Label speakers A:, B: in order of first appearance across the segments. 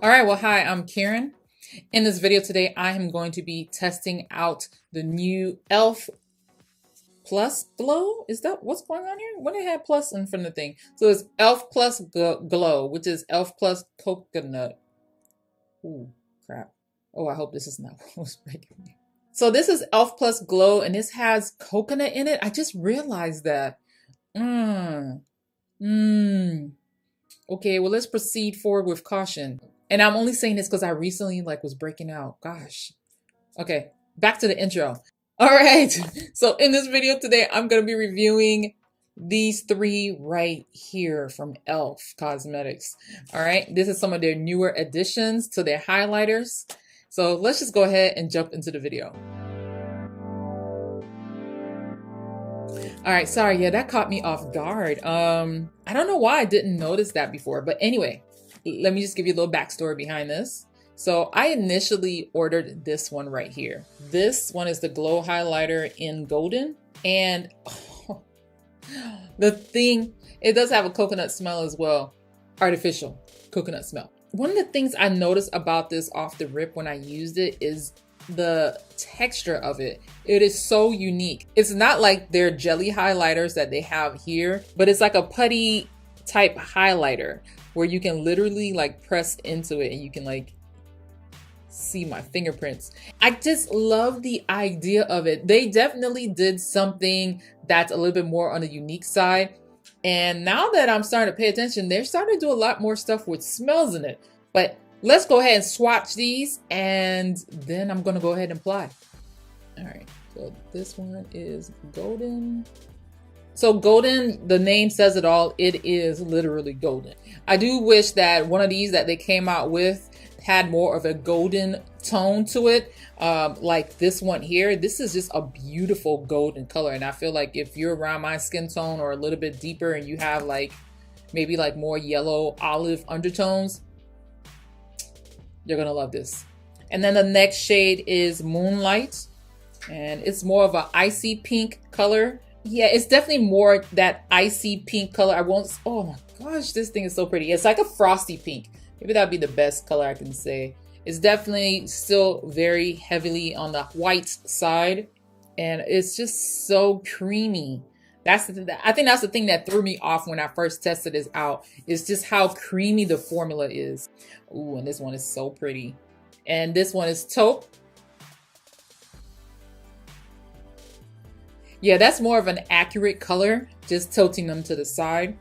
A: All right, well, hi, I'm Karen. In this video today, I am going to be testing out the new e.l.f. Plus Glow. Is that what's going on here? When it had plus in front of the thing. So it's e.l.f. Plus Glow, which is e.l.f. Plus Coconut. Ooh, crap. Oh, I hope this is not what's breaking me. So this is e.l.f. Plus Glow, and this has coconut in it. I just realized that. Okay, well, let's proceed forward with caution. And I'm only saying this because I recently was breaking out. Gosh. Okay, back to the intro. All right. So in this video today, I'm going to be reviewing these three right here from e.l.f. Cosmetics. All right. This is some of their newer additions to their highlighters. So let's just go ahead and jump into the video. All right. Sorry. Yeah, that caught me off guard. I don't know why I didn't notice that before, but anyway, let me just give you a little backstory behind this. So I initially ordered this one right here. This one is the Glow Highlighter in Golden. And the thing, it does have a coconut smell as well. Artificial coconut smell. One of the things I noticed about this off the rip when I used it is the texture of it. It is so unique. It's not like their jelly highlighters that they have here, but it's like a putty type highlighter where you can literally press into it and you can see my fingerprints. I just love the idea of it. They definitely did something that's a little bit more on the unique side. And now that I'm starting to pay attention, they're starting to do a lot more stuff with smells in it. But let's go ahead and swatch these and then I'm gonna go ahead and apply. All right, so this one is Golden. So Golden, the name says it all. It is literally golden. I do wish that one of these that they came out with had more of a golden tone to it. Like this one here, this is just a beautiful golden color. And I feel like if you're around my skin tone or a little bit deeper and you have maybe more yellow olive undertones, you're gonna love this. And then the next shade is Moonlight. And it's more of an icy pink color. Yeah, it's definitely more that icy pink color. Oh my gosh, this thing is so pretty. It's like a frosty pink. Maybe that'd be the best color I can say. It's definitely still very heavily on the white side. And it's just so creamy. I think that's the thing that threw me off when I first tested this out. Is just how creamy the formula is. Ooh, and this one is so pretty. And this one is Taupe. Yeah, that's more of an accurate color, just tilting them to the side.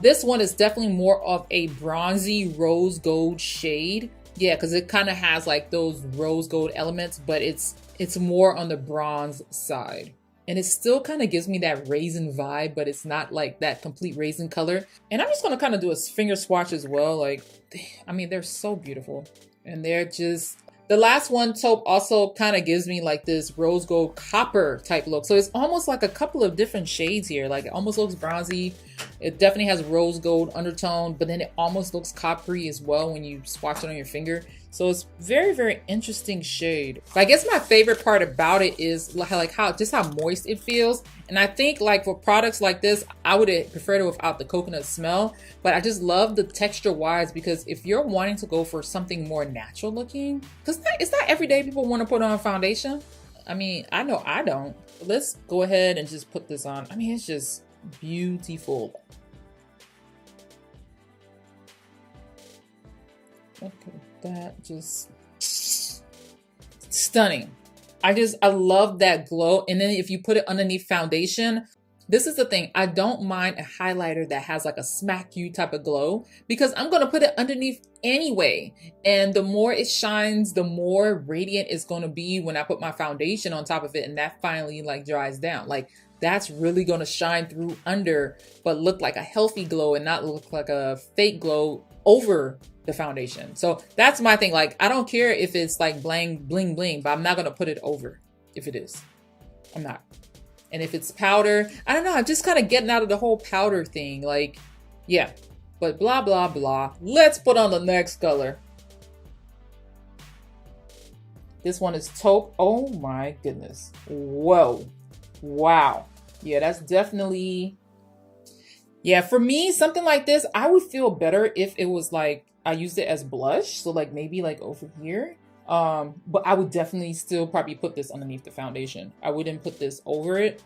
A: This one is definitely more of a bronzy rose gold shade. Yeah, because it kind of has those rose gold elements, but it's more on the bronze side. And it still kind of gives me that raisin vibe, but it's not that complete raisin color. And I'm just going to kind of do a finger swatch as well. I mean, they're so beautiful. And they're just... The last one, Taupe, also kind of gives me this rose gold copper type look. So it's almost like a couple of different shades here. It almost looks bronzy. It definitely has rose gold undertone, but then it almost looks coppery as well when you swatch it on your finger. So it's very, very interesting shade. I guess my favorite part about it is how moist it feels. And I think for products like this, I would have preferred it without the coconut smell, but I just love the texture wise, because if you're wanting to go for something more natural looking, because it's not every day people want to put on foundation. I mean, I know I don't. Let's go ahead and just put this on. I mean, it's just beautiful. Look at that, just stunning. I love that glow. And then if you put it underneath foundation, this is the thing. I don't mind a highlighter that has a smack you type of glow, because I'm going to put it underneath anyway. And the more it shines, the more radiant it's going to be when I put my foundation on top of it. And that finally dries down. That's really going to shine through under, but look like a healthy glow and not look like a fake glow over the foundation. So that's my thing. I don't care if it's bling bling, but I'm not going to put it over if it is. I'm not. And if it's powder, I don't know. I'm just kind of getting out of the whole powder thing. Yeah, but blah, blah, blah. Let's put on the next color. This one is Taupe. Oh my goodness. Whoa. Wow. Yeah, that's definitely, yeah, for me, something like this, I would feel better if it was like I used it as blush. So like maybe like over here. But I would definitely still probably put this underneath the foundation. I wouldn't put this over it,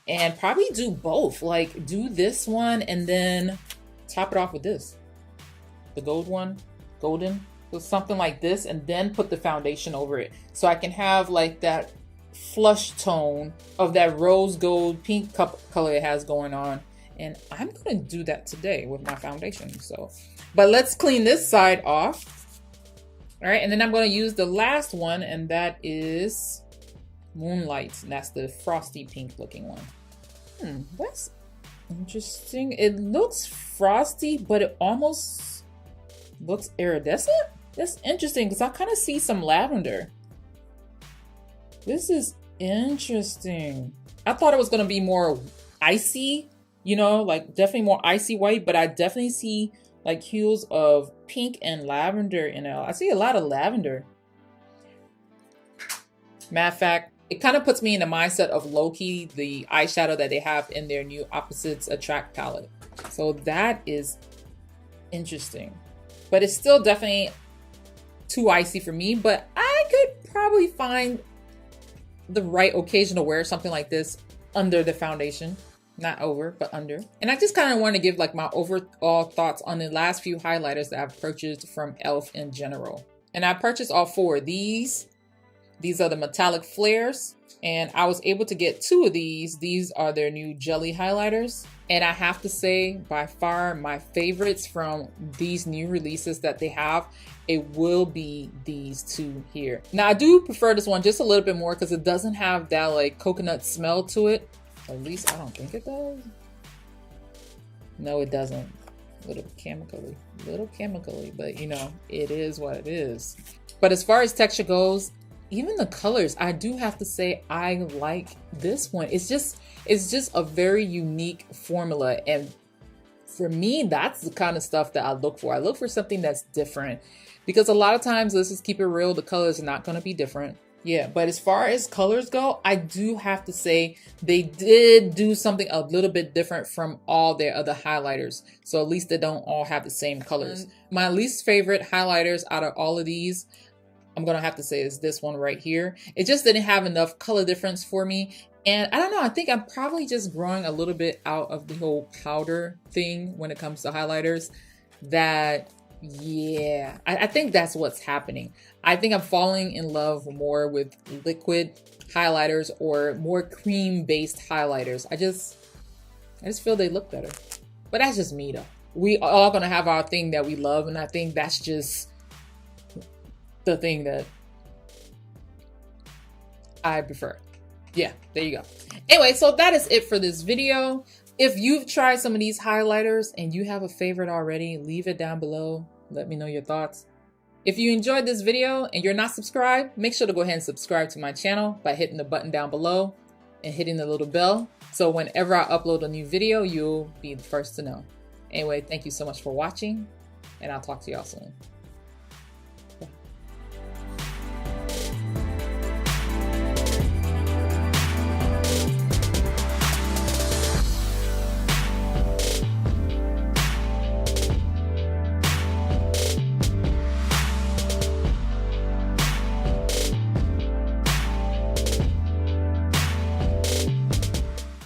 A: and probably do both. Like do this one and then top it off with this. The gold one, golden, so something like this, and then put the foundation over it. So I can have like that flush tone of that rose gold pink color it has going on. And I'm gonna do that today with my foundation. So, but let's clean this side off. All right, and then I'm gonna use the last one, and that is Moonlight. And that's the frosty pink looking one. That's interesting. It looks frosty, but it almost looks iridescent. That's interesting because I kind of see some lavender. This is interesting. I thought it was gonna be more icy, you know, like definitely more icy white, but I definitely see like hues of pink and lavender in it. I see a lot of lavender. Matter of fact, it kind of puts me in the mindset of Loki, the eyeshadow that they have in their new Opposites Attract palette. So that is interesting, but it's still definitely too icy for me, but I could probably find the right occasion to wear something like this under the foundation. Not over, but under. And I just kind of want to give like my overall thoughts on the last few highlighters that I've purchased from e.l.f. in general. And I purchased all 4 of these. These are the metallic flares. And I was able to get 2 of these. These are their new jelly highlighters. And I have to say, by far my favorites from these new releases that they have, it will be these 2 here. Now I do prefer this one just a little bit more because it doesn't have that like coconut smell to it. At least I don't think it does. No, it doesn't. Little chemically, but you know, it is what it is. But as far as texture goes, even the colors, I do have to say I like this one. It's just a very unique formula. And for me, that's the kind of stuff that I look for. I look for something that's different because a lot of times, let's just keep it real, the colors are not going to be different. Yeah, but as far as colors go, I do have to say they did do something a little bit different from all their other highlighters. So at least they don't all have the same colors. My least favorite highlighters out of all of these, I'm going to have to say is this one right here. It just didn't have enough color difference for me. And I don't know, I think I'm probably just growing a little bit out of the whole powder thing when it comes to highlighters. That, yeah, I think that's what's happening. I think I'm falling in love more with liquid highlighters or more cream-based highlighters. I just feel they look better. But that's just me though. We all gonna have our thing that we love, and I think that's just the thing that I prefer. Yeah, there you go. Anyway, so that is it for this video. If you've tried some of these highlighters and you have a favorite already, leave it down below. Let me know your thoughts. If you enjoyed this video and you're not subscribed, make sure to go ahead and subscribe to my channel by hitting the button down below and hitting the little bell. So whenever I upload a new video, you'll be the first to know. Anyway, thank you so much for watching, and I'll talk to y'all soon.